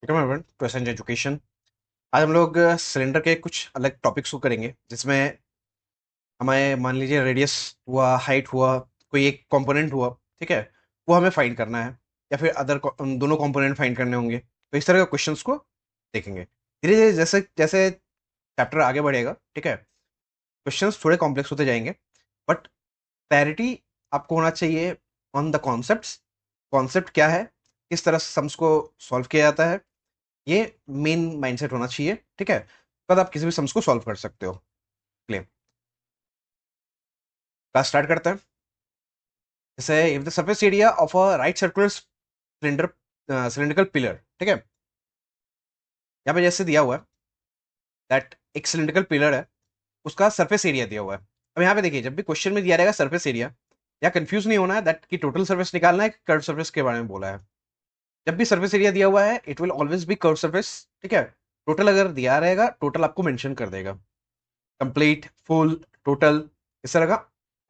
Welcome everyone to essential education. आज हम लोग सिलेंडर के कुछ अलग टॉपिक्स को करेंगे, जिसमें हमें मान लीजिए रेडियस हुआ, हाइट हुआ, कोई एक कंपोनेंट हुआ, ठीक है, वो हमें फाइंड करना है, या फिर अदर दोनों कंपोनेंट फाइंड करने होंगे। तो इस तरह के क्वेश्चंस को देखेंगे धीरे धीरे, जैसे जैसे चैप्टर आगे बढ़ेगा, ठीक है। क्वेश्चंस थोड़े कॉम्प्लेक्स होते जाएंगे, बट क्लैरिटी आपको होना चाहिए ऑन द कॉन्सेप्ट्स। कॉन्सेप्ट क्या है, किस तरह सम्स को सॉल्व किया जाता है, ये मेन माइंडसेट होना चाहिए, ठीक है। तब आप किसी भी सम्स को सॉल्व कर सकते हो। क्लियर। क्लास स्टार्ट करते हैं। जैसे if the surface area of a right circular cylinder cylindrical pillar, ठीक है, यहाँ पे जैसे दिया हुआ है दैट एक सिलेंड्रिकल पिलर है, उसका सरफेस एरिया दिया हुआ है। अब यहाँ पे देखिए, जब भी क्वेश्चन में दिया रहेगा सरफेस एरिया, या कंफ्यूज नहीं होना है दैट की टोटल सर्फेस निकालना है, कर्व सर्फेस के बारे में बोला है। जब भी सर्फेस एरिया दिया हुआ है, it will always be curve surface, ठीक है। टोटल अगर दिया रहेगा, टोटल आपको मेंशन कर देगा, कंप्लीट, फुल, टोटल, इस तरह का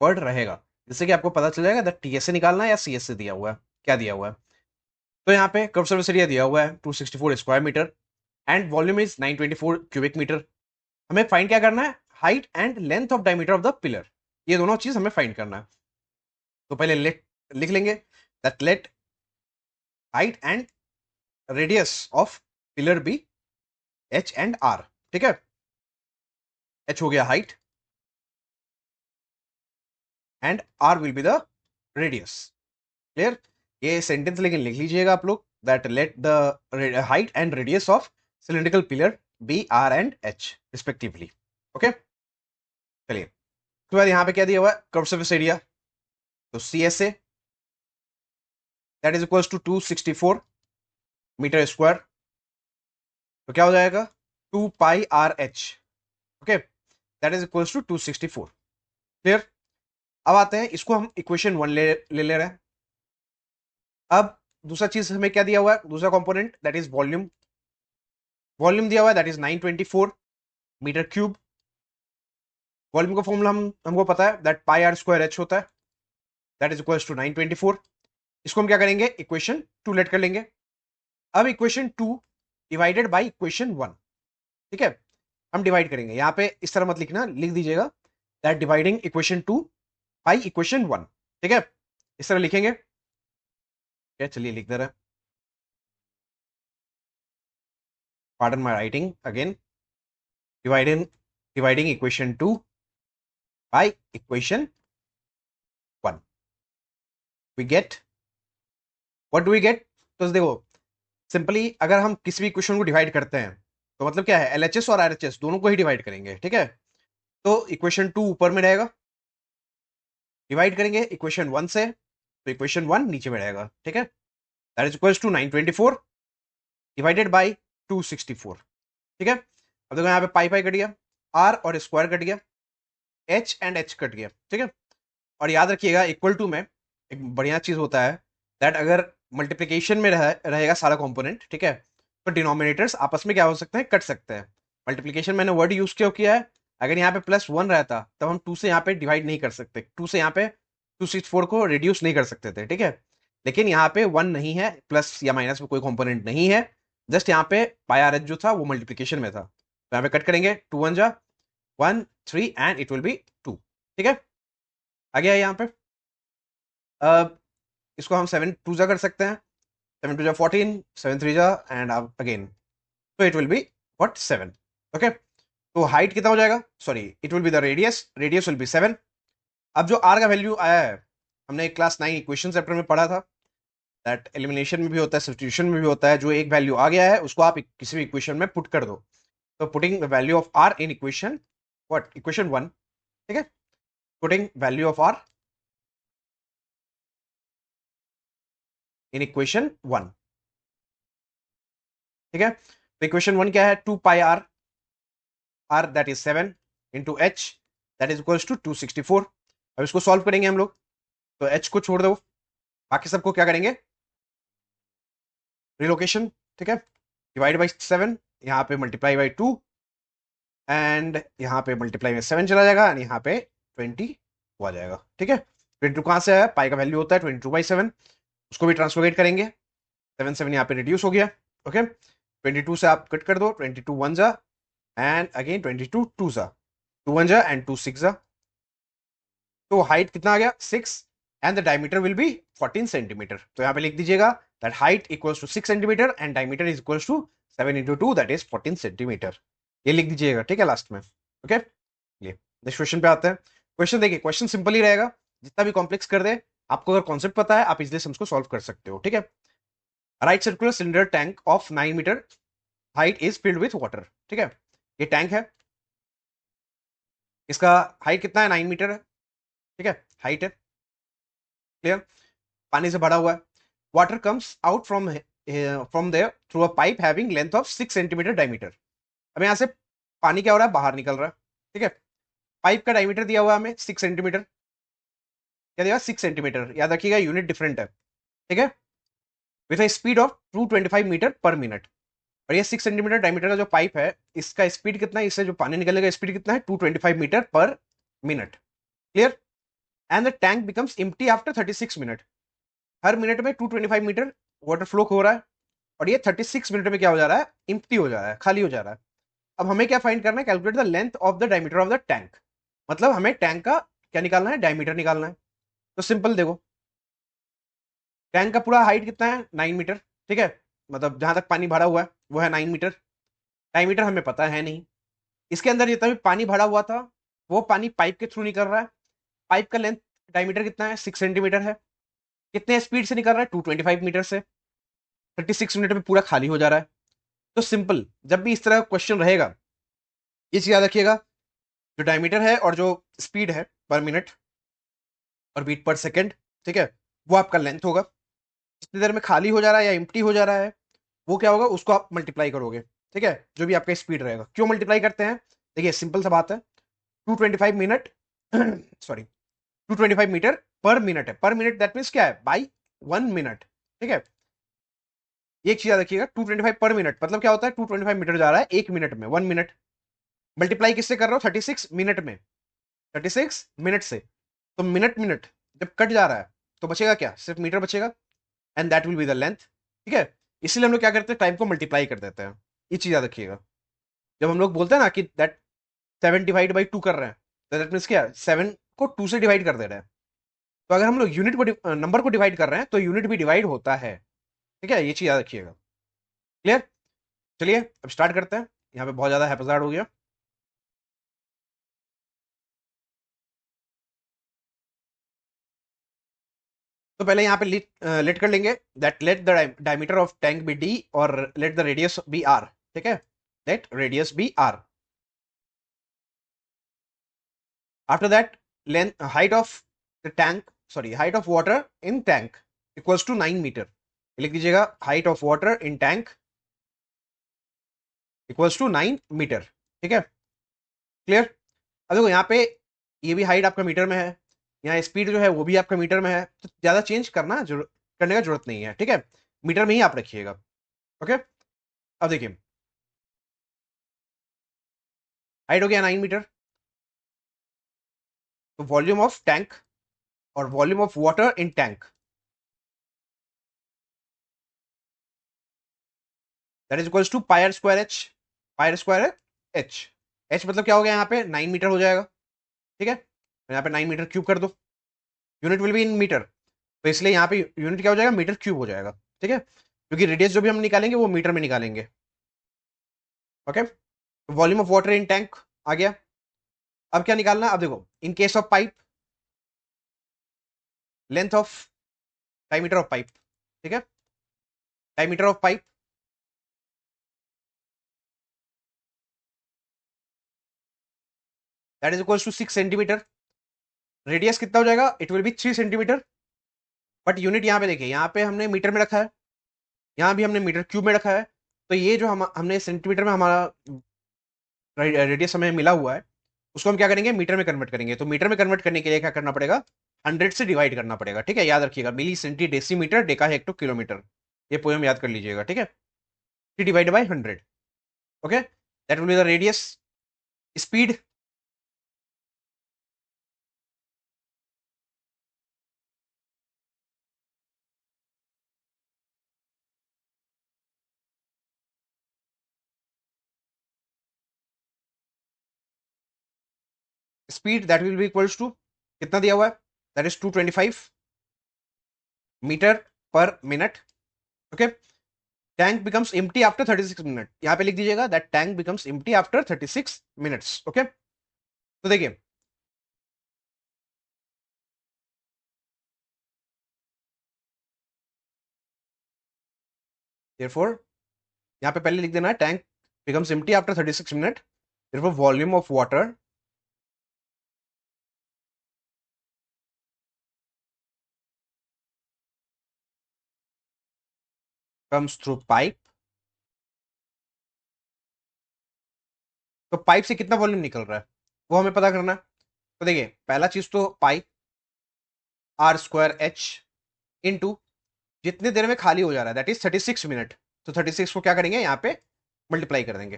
वर्ड रहेगा, जिससे कि आपको पता चल जाएगा दैट टीएस से निकालना है या सीएस से दिया हुआ है, क्या दिया हुआ है। तो यहाँ पे कर्व सर्फेस एरिया दिया हुआ है 264 square meter and volume is 924 cubic meter. हमें फाइंड क्या करना है, height and length of diameter of the pillar, ये दोनों चीज हमें फाइंड करना है। तो पहले लेट लिख लेंगे that let height and radius of pillar be H and R, ठीक है। एच हो गया height and R will be the radius. Clear. ये सेंटेंस लेकिन लिख लीजिएगा आप लोग that let the height and radius of cylindrical pillar be R and H respectively. Okay, चलिए। उसके बाद यहाँ पे क्या दिया हुआ है, कर्व सर्फेस एरिया, तो C S A that is equals to 264 metre square. तो क्या हो जाएगा, 2 pi r h, okay, that is equals to 264। Clear. अब आते हैं, इसको हम इक्वेशन 1 ले रहे हैं। अब दूसरा चीज हमें क्या दिया हुआ है, दूसरा component that is volume. Volume दिया हुआ है that is 924 meter cube. Volume का फॉर्मूला हमको पता है that pi R square H होता है, दैट इज इक्वल्स टू 924। इसको हम क्या करेंगे, इक्वेशन 2 लेट कर लेंगे। अब इक्वेशन 2 डिवाइडेड बाई इक्वेशन 1, ठीक है। हम डिवाइड करेंगे, यहाँ पे इस तरह मत लिखना, लिख दीजिएगा that dividing equation 2 by equation 1, ठीक है, इस तरह लिखेंगे। क्या, चलिए लिख दे रहे हैं, pardon my writing again, dividing dividing equation 2 by equation 1, we get, what do we get. तो देखो, सिंपली अगर हम किसी भी इक्वेशन को डिवाइड करते हैं, तो मतलब क्या है, एलएचएस और आरएचएस दोनों को ही डिवाइड करेंगे, ठीक है। तो इक्वेशन 2 ऊपर में रहेगा, डिवाइड करेंगे इक्वेशन 1 से, तो इक्वेशन 1 नीचे में रहेगा, ठीक है। That is equals to 924 divided by 264, ठीक है। अब देखो यहाँ पे पाई पाई कट गया, आर और स्क्वायर कट गया, एच एंड एच कट गया, ठीक है। और याद रखिएगा, इक्वल टू में एक बढ़िया चीज होता है दैट अगर मल्टीप्लीकेशन में रहेगा सारा कंपोनेंट, ठीक है, तो डिनोमिनेटर्स आपस में क्या हो सकते हैं, कट सकते हैं। मल्टीप्लीकेशन मैंने वर्ड यूज क्यों किया है, अगर यहाँ पे +1 रहता तब हम 2 से यहाँ पे डिवाइड नहीं कर सकते, 2 से यहाँ पे 264 को रिड्यूस नहीं कर सकते थे, ठीक है। लेकिन यहाँ पे 1 नहीं है, प्लस या माइनस में कोई कंपोनेंट नहीं है, जस्ट यहाँ पे पाई आर एच जो था वो मल्टीप्लीकेशन में था, तो यहाँ पे कट करेंगे, 2 1 जा 1 3 एंड इट विल बी 2, ठीक है। आ गया यहाँ पे। अब इसको हम 7 2 जा कर सकते हैं, 7 2 जा 14, 7 3 जा एंड अगेन, तो it will be what 7, okay. तो हाइट कितना हो जाएगा, sorry, it will be the radius, radius will be 7। अब जो आर का वैल्यू आया है, हमने क्लास 9 इक्वेशन चैप्टर में पढ़ा था दैट एलिमिनेशन में भी होता है, सब्स्टिट्यूशन में भी होता है, जो एक वैल्यू आ गया है उसको आप किसी भी इक्वेशन में पुट कर दो। तो putting the value of r in equation what, equation 1, ठीक है, putting value of r in equation 1, ठीक है। तो इक्वेशन 1 क्या है, 2 pi r, r that is 7 into h that is equals to 264। अब इसको सॉल्व करेंगे हम लोग, तो एच को छोड़ दो, बाकी सबको क्या करेंगे, रिलोकेशन, ठीक है, डिवाइड बाई 7, यहाँ पे मल्टीप्लाई बाई 2 एंड यहाँ पे मल्टीप्लाई में 7 चला जाएगा एंड यहाँ पे 20 आ जाएगा, ठीक है। 22 कहाँ से आया, पाई का वैल्यू होता है 22/7, उसको भी ट्रांसफॉर्मेट करेंगे, 7 7 यहाँ पे रिड्यूस हो गया, ओके। 22 से आप कट कर दो, 22 वन जा एंड अगेन 22 टू जा, 2 वन जा एंड 2 6 जा। तो हाइट कितना आ गया 6 and the diameter will be 14 centimeter. तो यहाँ पे लिख दीजिएगा that height equals to 6 centimeter and diameter is equals to 7 into 2 that is 14 centimeter. ये लिख दीजिएगा, ठीक है, लास्ट में। ओके, ये नेक्स्ट क्वेश्चन पे आते हैं। क्वेश्चन देखिए, क्वेश्चन सिंपल ही रहेगा, जितना भी कॉम्प्लेक्स कर दे, आपको अगर कॉन्सेप्ट पता है आप इजिली सम्स को सॉल्व कर सकते हो, ठीक है। Right circular cylinder tank of 9 meter height is filled with water, ठीक है। ये टैंक है, इसका हाइट कितना है 9 मीटर है, ठीक है, हाइट है, क्लियर, पानी से भरा हुआ है। Water comes out from there through a pipe having length of 6 centimeter diameter. अब यहाँ से पानी क्या हो रहा है, बाहर निकल रहा है, ठीक है। पाइप का डायमीटर दिया हुआ है हमें 6 सेंटीमीटर, क्या दिया 6 सेंटीमीटर, याद रखिएगा यूनिट डिफरेंट है, ठीक है, with a speed of 225 metre per minute. और ये 6 सेंटीमीटर डायमीटर का जो पाइप है, इसका स्पीड कितना है, इससे जो पानी निकलने का स्पीड कितना है 225 metre per minute, clear. And the tank becomes empty after 36 minute. हर मिनट में 225 मीटर वाटर फ्लो हो रहा है और ये 36 मिनट में क्या हो जा रहा है, एम्प्टी हो जा रहा है, खाली हो जा रहा है। अब हमें क्या फाइंड करना है, calculate the length of the diameter of the tank. मतलब हमें टैंक का क्या निकालना है, डायमीटर निकालना है। तो सिंपल देखो, टैंक का पूरा हाइट कितना है 9 मीटर, ठीक है, मतलब जहां तक पानी भरा हुआ है वो है 9 मीटर। डायमीटर हमें पता है नहीं। इसके अंदर जितना भी पानी भरा हुआ था वो पानी पाइप के थ्रू निकल रहा है। पाइप का लेंथ डायमीटर कितना है 6 सेंटीमीटर है। कितने स्पीड से निकल रहा है 225 मीटर से। 36 मिनट में पूरा खाली हो जा रहा है। तो सिंपल, जब भी इस तरह का क्वेश्चन रहेगा, ये चीज याद रखिएगा, जो डायमीटर है और जो स्पीड है पर मिनट और बीट पर सेकेंड, ठीक है, वो आपका लेंथ होगा। जितनी देर में खाली हो जा रहा है या एम्प्टी हो जा रहा है, वो क्या होगा, उसको आप मल्टीप्लाई करोगे, ठीक है, जो भी आपका स्पीड रहेगा। क्यों मल्टीप्लाई करते हैं, देखिए सिंपल सा बात है, 225 minute sorry 225 metre per minute है। पर मिनट दैट मीन्स क्या है, बाई 1 मिनट, ठीक है। एक चीज याद रखिएगा, 225 पर मिनट मतलब क्या होता है, 225 मीटर जा रहा है 1 मिनट में, 1 मिनट। मल्टीप्लाई किससे कर रहा हूँ, 36 मिनट में, 36 मिनट से। तो मिनट मिनट जब कट जा रहा है तो बचेगा क्या, सिर्फ मीटर बचेगा, and that will be the length, ठीक है। इसीलिए हम लोग क्या करते हैं, टाइम को मल्टीप्लाई कर देते हैं। ये चीज याद रखिएगा। जब हम लोग बोलते हैं ना कि दैट 7 डिवाइड बाई 2 कर रहे हैं, तो दैट मीन्स क्या, 7 को 2 से डिवाइड कर दे रहे हैं। तो अगर हम लोग यूनिट को नंबर को डिवाइड कर रहे हैं तो यूनिट भी डिवाइड होता है, ठीक है, ये चीज याद रखिएगा, क्लियर। चलिए अब स्टार्ट करते हैं, यहाँ पे बहुत ज्यादा हैपजार्ड हो गया। तो पहले यहाँ पे लेट कर लेंगे that let the diameter of tank be d और let the radius be r, ठीक है, let radius be r. After that length height of the tank, sorry height of water in tank equals to 9 metre. लिख दीजिएगा height of water in tank equals to 9 metre, ठीक है, clear. अब देखो यहाँ पे ये भी हाइट आपका मीटर में है, यहाँ स्पीड जो है वो भी आपका मीटर में है, तो ज्यादा चेंज करने का जरूरत नहीं है, ठीक है, मीटर में ही आप रखिएगा। ओके, अब देखिए हाइट हो गया 9 मीटर, तो वॉल्यूम ऑफ टैंक और volume of water in tank that is equals to pi r square H. Pi r square H, H मतलब क्या हो गया, यहाँ पे 9 मीटर हो जाएगा, ठीक है, तो यहाँ पे 9 मीटर क्यूब कर दो, unit will be in meter, तो इसलिए यहाँ पे यूनिट क्या हो जाएगा, मीटर क्यूब हो जाएगा, ठीक है, क्योंकि रेडियस जो भी हम निकालेंगे वो मीटर में निकालेंगे। Okay, volume of water in tank आ गया। अब क्या निकालना है, अब देखो in case of pipe, length of diameter of pipe, ठीक है, diameter of pipe that is equals to 6 centimetre. Radius कितना हो जाएगा, it will be 3 centimetre. But unit यहाँ पे देखिए, यहाँ पे हमने मीटर में रखा है, यहाँ भी हमने मीटर क्यूब में रखा है। तो ये जो हमने सेंटीमीटर में हमारा रेडियस हमें मिला हुआ है, उसको हम क्या करेंगे, मीटर में कन्वर्ट करेंगे। तो मीटर में कन्वर्ट करने के लिए क्या करना पड़ेगा, 100 से डिवाइड करना पड़ेगा, ठीक है, याद रखिएगा, milli centi decimetre deca hecto kilometre, ये पोएम याद कर लीजिएगा, ठीक है, 3 divide by 100। Okay, that will be the radius. Speed speed that will be equals to, कितना दिया हुआ है, that is 225 metre per minute. Okay, tank becomes empty after 36 minute. यहां पे लिख दीजिएगा that tank becomes empty after 36 minutes. Okay, तो देखिए therefore यहाँ पे पहले लिख देना है tank becomes empty after 36 minutes. Therefore volume of water comes through pipe. तो पाइप से कितना वॉल्यूम निकल रहा है वो हमें पता करना है. तो देखिए पहला चीज तो pipe R square H into जितने देर में खाली हो जा रहा है दैट इज 36 मिनट. तो 36 को क्या करेंगे यहाँ पे मल्टीप्लाई कर देंगे.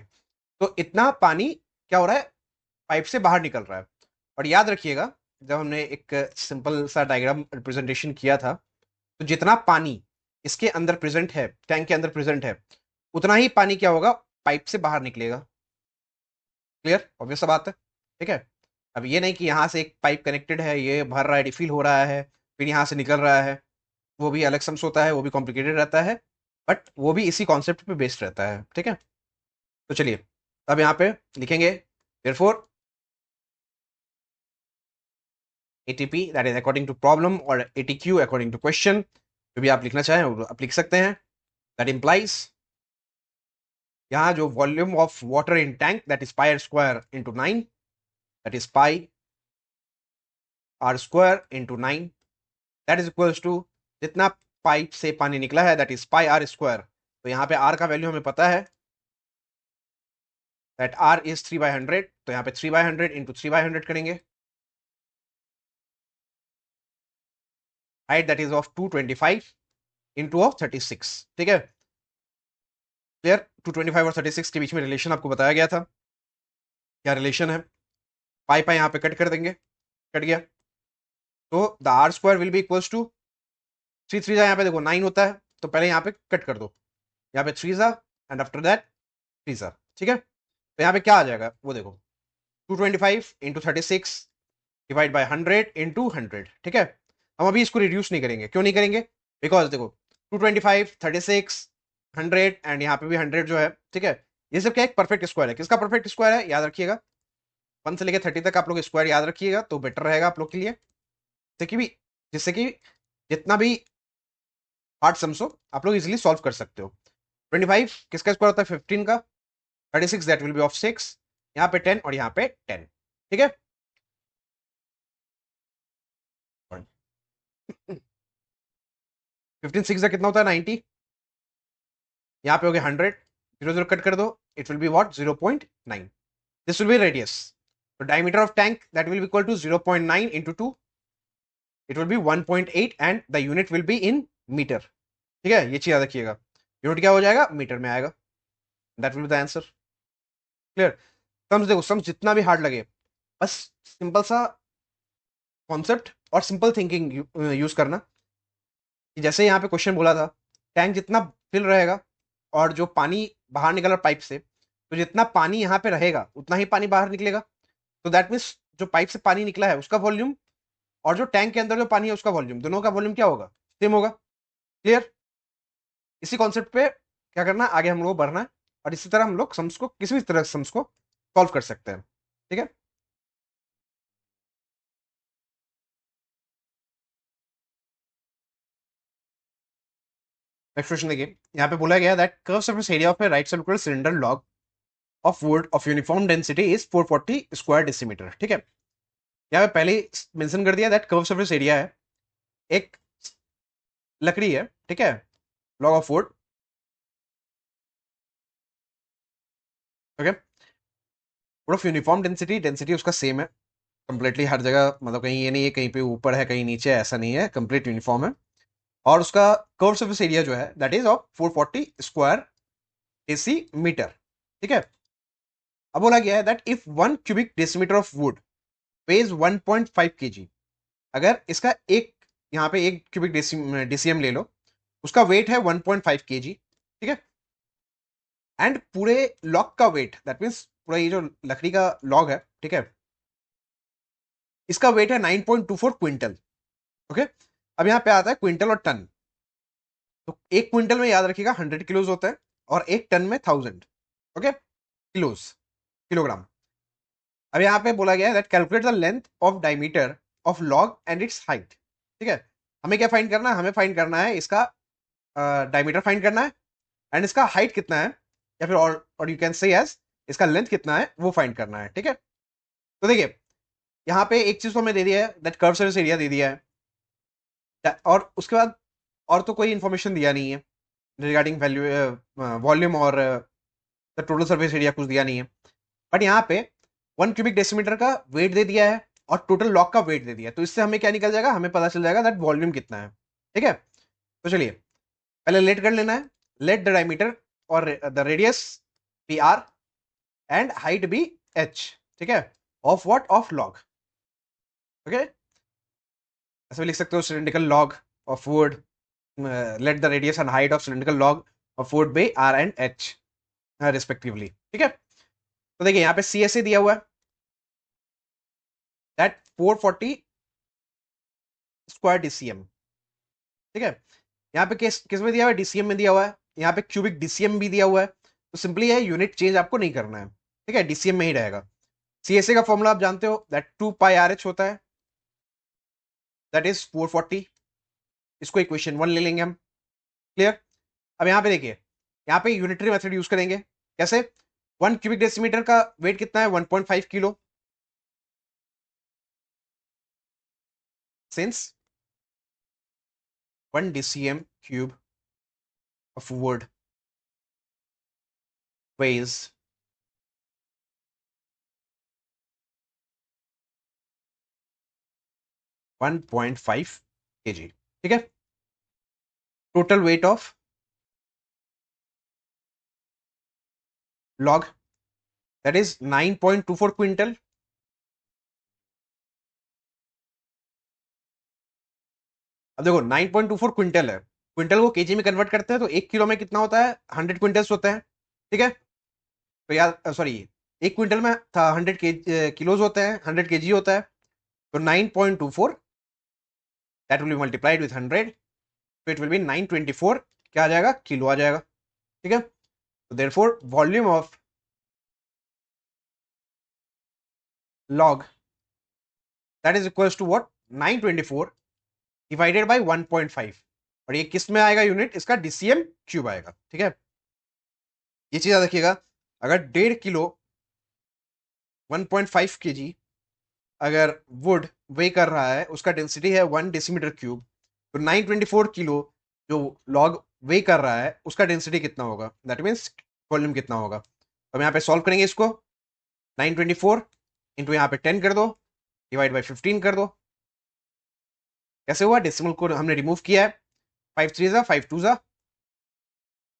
तो इतना पानी क्या हो रहा है, पाइप से बाहर निकल रहा है. और याद रखिएगा जब हमने एक सिंपल सा डायग्राम रिप्रेजेंटेशन किया था, तो जितना पानी इसके अंदर प्रेजेंट है, टैंक के अंदर प्रेजेंट है, उतना ही पानी क्या होगा, पाइप से बाहर निकलेगा. क्लियर, ऑब्वियस सा बात है. ठीक है, अब ये नहीं कि यहाँ से एक पाइप कनेक्टेड है, ये भर रहा है, रिफिल हो रहा है, फिर यहाँ से निकल रहा है, वो भी अलग सम्स होता है, वो भी कॉम्प्लिकेटेड रहता है, बट वो भी इसी कॉन्सेप्ट पे बेस्ड रहता है. ठीक है, तो चलिए अब यहाँ पे लिखेंगे therefore ATP that is according to problem और ATQ according to question, जो भी आप लिखना चाहें वो आप लिख सकते हैं. that implies यहाँ जो volume of water in tank that is pi R square into 9, that is pi R square into 9, that is equals to जितना पाइप से पानी निकला है that is pi R square. तो यहाँ पे आर का वैल्यू हमें पता है दैट आर इज 3/100. तो यहाँ पे 3/100 इंटू 3/100 करेंगे. Height that is of 225 into of 36. ठीक है, क्लियर. 225 और 36 के बीच में रिलेशन आपको बताया गया था. क्या रिलेशन है, पाई यहाँ पे कट कर देंगे, कट गया. तो the R square will be equals to 3 3 यहाँ पे देखो 9 होता है, तो पहले यहाँ पे कट कर दो, यहाँ पे 3 एंड आफ्टर दैट 3. ठीक है, तो यहाँ पे क्या आ जाएगा वो देखो, 225 इंटू 36 डिवाइड बाई 100 इंटू 100. ठीक है, हम अभी इसको रिड्यूस नहीं करेंगे. क्यों नहीं करेंगे, बिकॉज देखो 225 36 100 एंड यहाँ पे भी 100 जो है. ठीक है, ये सब क्या एक परफेक्ट स्क्वायर है. किसका परफेक्ट स्क्वायर है, याद रखिएगा 1 से लेकर 30 तक आप लोग स्क्वायर याद रखिएगा तो बेटर रहेगा आप लोग के लिए. जिससे कि जितना भी हार्ड सम्स हो आप लोग इजिली सॉल्व कर सकते हो. 25 किसका स्क्वायर होता है, 15 का. 36 दैट विल बी ऑफ 6, यहाँ पे 10 और यहाँ पे 10. ठीक है, 15 6 का कितना होता है 90, यहाँ पे हो गया 100, 0 0 कट कर दो, it will be what 0.9. This will be radius. तो diameter of tank that will be equal to 0.9 into 2, it will be 1.8 and the unit will be in metre. ठीक है, ये चीज याद रखिएगा, यूनिट क्या हो जाएगा, मीटर में आएगा. That will be the answer. Clear. Sums देखो, सम्स जितना भी हार्ड लगे, बस सिंपल सा कॉन्सेप्ट और सिंपल थिंकिंग यूज करना. कि जैसे यहाँ पे क्वेश्चन बोला था, टैंक जितना फिल रहेगा और जो पानी बाहर निकल रहा पाइप से, तो जितना पानी यहाँ पे रहेगा उतना ही पानी बाहर निकलेगा. तो दैट मीन्स जो पाइप से पानी निकला है उसका वॉल्यूम और जो टैंक के अंदर जो पानी है उसका वॉल्यूम, दोनों का वॉल्यूम क्या होगा, सेम होगा. क्लियर. इसी कॉन्सेप्ट पे क्या करना, आगे हम लोग बढ़ना है और इसी तरह हम लोग सम्स को, किसी भी तरह सम्स को सॉल्व कर सकते हैं. ठीक है, नेक्स्ट क्वेश्चन देखिए. यहाँ पे बोला गया that curve surface area of A right circular cylinder log of would of uniform density is 440 square decimetre. ठीक है, यहाँ पे पहले मेंशन कर दिया दैट कर्व सरफेस एरिया है, एक लकड़ी है. ठीक है, log of would. Okay, would of uniform density, density उसका सेम है कंप्लीटली हर जगह, मतलब कहीं ये नहीं है कहीं पे ऊपर है कहीं नीचे है, ऐसा नहीं है, कंप्लीट यूनिफॉर्म है. और उसका कर्व सरफेस एरिया जो है दैट इज ऑफ 440 स्क्वायर एसी मीटर. ठीक है, अब बोला गया है that if 1 cubic decimeter of wood weighs 1.5 kg, अगर इसका एक यहाँ पे 1 क्यूबिक डेसीएम ले लो, उसका वेट है 1.5 kg. ठीक है, एंड पूरे लॉग का वेट दैट मीन्स पूरा ये जो लकड़ी का लॉग है, ठीक है, इसका वेट है 9.24 क्विंटल। ओके, अब यहाँ पे आता है क्विंटल और टन। तो एक क्विंटल में याद रखिएगा 100 किलोज होता है और एक टन में 1000। Okay, kilos, kilogram. अब यहाँ पे बोला गया है that calculate the length of diameter of log and it's height. ठीक है, हमें क्या फाइंड करना है? हमें फाइंड करना है इसका डायमीटर फाइंड करना है एंड इसका हाइट कितना है, या फिर और यू कैन से एज इसका लेंथ कितना है वो फाइंड करना है। ठीक है, तो देखिए यहाँ पे एक चीज तो हमें दे दिया है दैट कर्व सर्फेस एरिया दे दिया है, और उसके बाद और तो कोई इंफॉर्मेशन दिया नहीं है रिगार्डिंग वैल्यू वॉल्यूम और द टोटल सर्फेस एरिया कुछ दिया नहीं है। बट यहाँ पे 1 क्यूबिक डेसीमीटर का वेट दे दिया है और टोटल लॉग का वेट दे दिया है, तो इससे हमें क्या निकल जाएगा? हमें पता चल जाएगा दैट वॉल्यूम कितना है। ठीक है, तो चलिए पहले लेट कर लेना है। लेट द डायमीटर और the radius be R and height be H. ठीक है, of what? Of log. Okay, ऐसे भी लिख सकते हो cylindrical log of wood, let the radius and height of cylindrical log of wood be R and H respectively. ठीक है, तो देखिए यहाँ पे सी एस ए दिया हुआ है दैट 440 स्क्वायर डीसीएम। ठीक है, यहाँ पे किस में दिया हुआ है? डीसीएम में दिया हुआ है। यहाँ पे क्यूबिक डीसीएम भी दिया हुआ है, तो सिंपली है यूनिट चेंज आपको नहीं करना है। ठीक है, डीसीएम में ही रहेगा। सीएसए का फॉर्मूला आप जानते हो दैट 2 पाई आर एच होता है, दैट इज 440। इसको इक्वेशन 1 ले लेंगे हम। क्लियर? अब यहाँ पे देखिए, यहाँ पे यूनिटरी मेथड यूज करेंगे। कैसे? 1 क्यूबिक डेसीमीटर का वेट कितना है? 1.5 kilo. Since 1 DCM cube of wood weighs 1.5 kg। ठीक है, total weight of log that is 9.24 quintal. अब देखो 9.24 क्विंटल है, क्विंटल को केजी में कन्वर्ट करते हैं तो 1 किलो में कितना होता है? 100 क्विंटल्स होते हैं। ठीक है, तो यार सॉरी, 1 क्विंटल में था 100 किलोज होते हैं, 100 केजी होता है। तो 9.24 that will B multiplied with 100, तो इट विल बी 924 क्या आ जाएगा? किलो आ जाएगा। ठीक है, तो therefore volume of log that is equals to what? 924 divided by 1.5। और ये किस में आएगा यूनिट? इसका डीसीएम क्यूब आएगा। ठीक है, ये चीज याद रखिएगा। अगर 1.5 किलो 1.5 केजी अगर वुड वे कर रहा है, उसका डेंसिटी है 1 डेसीमीटर क्यूब, तो 924 किलो जो लॉग वे कर रहा है उसका डेंसिटी कितना होगा? दैट मीन्स वॉल्यूम कितना होगा? तो हम यहाँ पे सॉल्व करेंगे इसको। 924 इंटू यहाँ पे 10 कर दो, डिवाइड बाई 15 कर दो। कैसे हुआ? डेसिमल को हमने रिमूव किया है। 5 3 जा 5 2 जा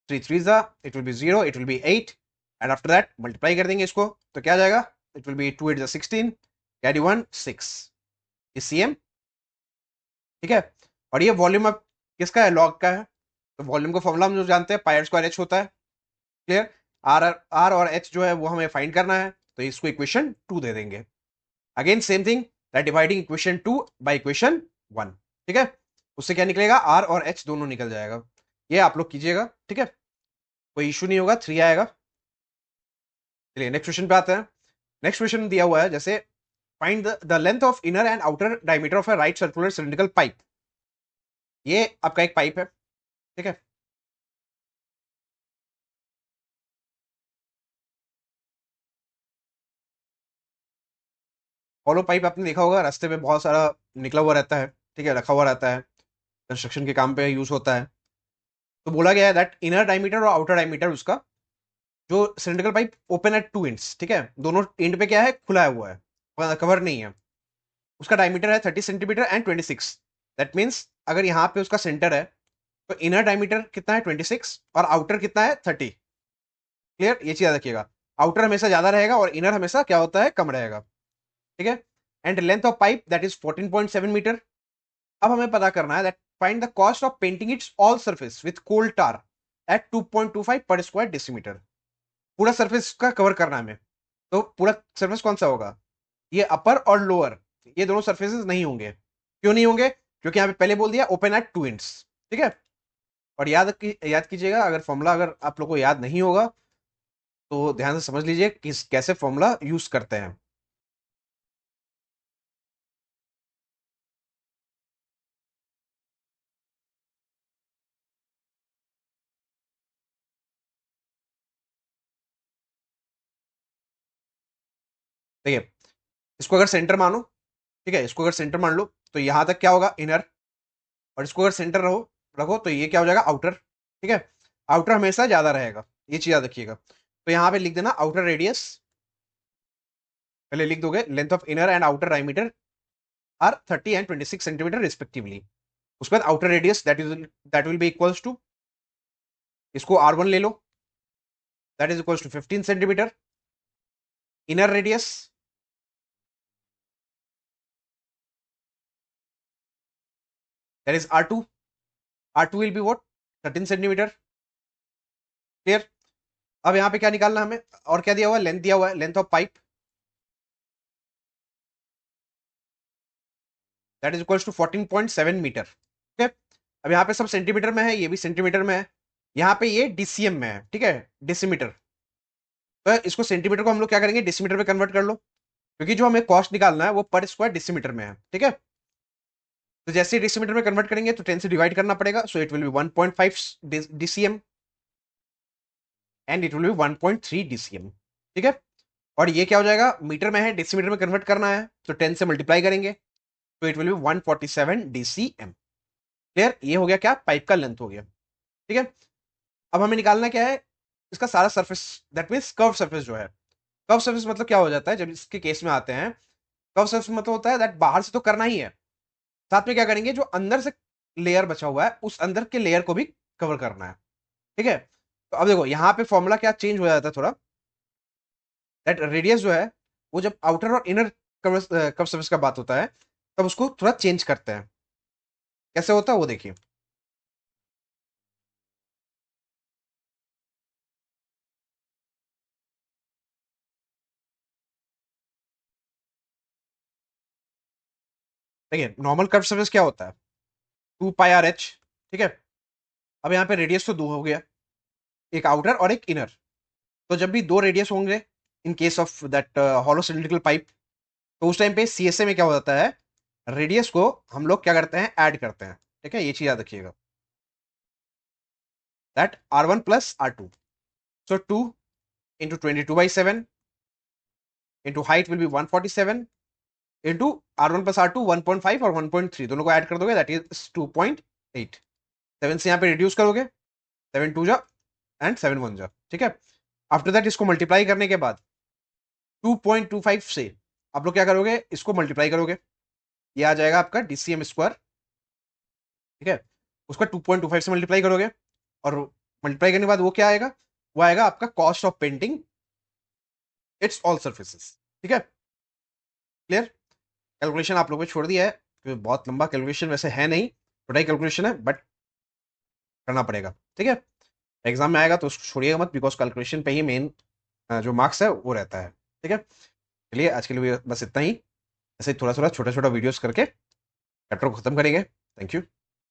3 3 जा, it will B 0, it will B 8 and after that multiply कर देंगे इसको, तो क्या आ जाएगा? इट विल बी 2 8 जा 16, कैरी 1 6 सीएम। ठीक है, और ये वॉल्यूम अब किसका है? लॉग का है। तो वॉल्यूम का फॉर्मूला हम जो जानते हैं पाई आर स्क्वायर एच होता है। क्लियर? आर आर और एच जो है वो हमें फाइंड करना है, तो इसको इक्वेशन 2 दे देंगे। Again same thing that dividing equation 2 by equation 1। ठीक है, उससे क्या निकलेगा? आर और एच दोनों निकल जाएगा। ये आप लोग कीजिएगा। ठीक है, कोई इशू नहीं होगा, 3 आएगा। चलिए नेक्स्ट क्वेश्चन पे आते हैं। नेक्स्ट क्वेश्चन दिया हुआ है जैसे find the length of inner and outer diameter of a right circular cylindrical pipe. ये आपका एक पाइप है। ठीक है, हॉलो पाइप आपने देखा होगा रास्ते पे बहुत सारा निकला हुआ रहता है। ठीक है, रखा हुआ रहता है, कंस्ट्रक्शन के काम पे यूज होता है। तो बोला गया है दैट इनर डायमीटर और आउटर डायमीटर उसका जो cylindrical pipe open at 2 inch. ठीक है, दोनों एंड पे क्या है? खुला हुआ है, कवर नहीं है। उसका डायमीटर है 30 सेंटीमीटर एंड 26। दैट मीन्स अगर यहाँ पे उसका सेंटर है तो इनर डायमीटर कितना है? 26 और आउटर कितना है? 30। क्लियर? ये चीज याद रखिएगा, आउटर हमेशा ज्यादा रहेगा और इनर हमेशा क्या होता है? कम रहेगा। ठीक है, and length of pipe that is 14.7 meter. अब हमें पता करना है that find the cost of painting its all surface with coal tar at 2.25 per square decimeter. पूरा सरफेस का कवर करना है हमें, तो पूरा सरफेस कौन सा होगा? ये अपर और लोअर, ये दोनों सरफेसेस नहीं होंगे। क्यों नहीं होंगे? क्योंकि यहाँ पे पहले बोल दिया ओपन एट 2 ends, ठीक है। और याद कीजिएगा, अगर फॉर्मूला अगर आप लोग को याद नहीं होगा तो ध्यान से समझ लीजिए किस कैसे फॉर्मूला यूज करते हैं। देखिए, इसको अगर सेंटर मानो, ठीक है, इसको अगर सेंटर मान लो तो यहां तक क्या होगा? इनर। और इसको अगर सेंटर रहो रखो तो ये क्या हो जाएगा? आउटर, ठीक है। आउटर हमेशा ज्यादा रहेगा, ये चीज याद रखिएगा। तो यहाँ पे लिख देना आउटर रेडियस, पहले लिख दोगे length of inner and outer diameter are 30 and 26 centimetre respectively. उसके बाद outer radius that will be equals to, इसको R1 ले लो, that is equals to 15 centimetre. Inner radius that is R2, R2 will be what? 13 centimetre. Clear? अब यहाँ पे क्या निकालना हमें? और क्या दिया हुआ है? लेंथ दिया हुआ है, length of pipe that is equals to 14.7 meter. ठीक है। अब यहाँ पे सब सेंटीमीटर में है, ये भी सेंटीमीटर में है, यहाँ पे ये डीसीएम में है, ठीक है, डेसीमीटर। तो इसको सेंटीमीटर को हम लोग क्या करेंगे? डेसीमीटर में कन्वर्ट कर लो, क्योंकि जो हमें कॉस्ट निकालना है वो पर स्क्वायर डेसीमीटर में है, ठीक है। तो जैसे डेसीमीटर में कन्वर्ट करेंगे तो 10 से डिवाइड करना पड़ेगा, so it will B 1.5 DCM and it will B 1.3 DCM, ठीक है। और ये क्या हो जाएगा? मीटर में है, डेसीमीटर में कन्वर्ट करना है, तो 10 से मल्टीप्लाई करेंगे तो it will B 147 DCM. Clear? ये हो गया क्या? पाइप का लेंथ हो गया, ठीक है। अब हमें निकालना क्या है? इसका सारा surface, that means curve surface जो है। कर्व सरफेस मतलब क्या हो जाता है जब इसके केस में आते हैं? कर्व सरफेस मतलब होता है दैट बाहर से तो करना ही है, साथ में क्या करेंगे? जो अंदर से लेयर बचा हुआ है उस अंदर के लेयर को भी कवर करना है, ठीक है। तो अब देखो यहाँ पे फॉर्मूला क्या चेंज हो जाता है थोड़ा, दैट रेडियस जो है वो जब आउटर और इनर कर्व सरफेस का बात होता है तब उसको थोड़ा चेंज करते हैं। कैसे होता है वो देखिए। देखिए, नॉर्मल कर्व सरफेस क्या होता है? 2 πr h, ठीक है। अब यहाँ पे रेडियस तो दो हो गया, एक आउटर और एक इनर। तो जब भी दो रेडियस होंगे इन case of that hollow cylindrical pipe, तो उस टाइम पे सीएसए में क्या हो जाता है? रेडियस को हम लोग क्या करते हैं? ऐड करते हैं, ठीक है। ये चीज याद रखिएगा, that R1 plus R2, so 2 into 22/7 into height will be 147 into R1 plus R2 1.5 और 1.3 दोनों को ऐड कर दोगे, दैट इज 2.8। 7 से यहाँ पे रिड्यूस करोगे, 7 2 जा एंड 7 1 जा, ठीक है। आफ्टर दैट इसको मल्टीप्लाई करने के बाद 2.25 से आप लोग क्या करोगे? इसको मल्टीप्लाई करोगे, ये आ जाएगा आपका डीसीएम स्क्वायर, ठीक है। उसका 2.25 से मल्टीप्लाई करोगे और मल्टीप्लाई करने के बाद वो क्या आएगा? वो आएगा आपका cost of painting its all surfaces, ठीक है। क्लियर? कैलकुलेशन आप लोगों को छोड़ दिया है क्योंकि बहुत लंबा कैलकुलेशन वैसे है नहीं, छोटा ही कैलकुलेशन है, बट करना पड़ेगा, ठीक है। एग्जाम में आएगा तो उसको छोड़िएगा मत, बिकॉज कैलकुलेशन पे ही मेन जो मार्क्स है वो रहता है, ठीक है। चलिए आज के लिए बस इतना ही, ऐसे थोड़ा थोड़ा छोटा छोटा वीडियोस करके चैप्टर को खत्म करेंगे। Thank you.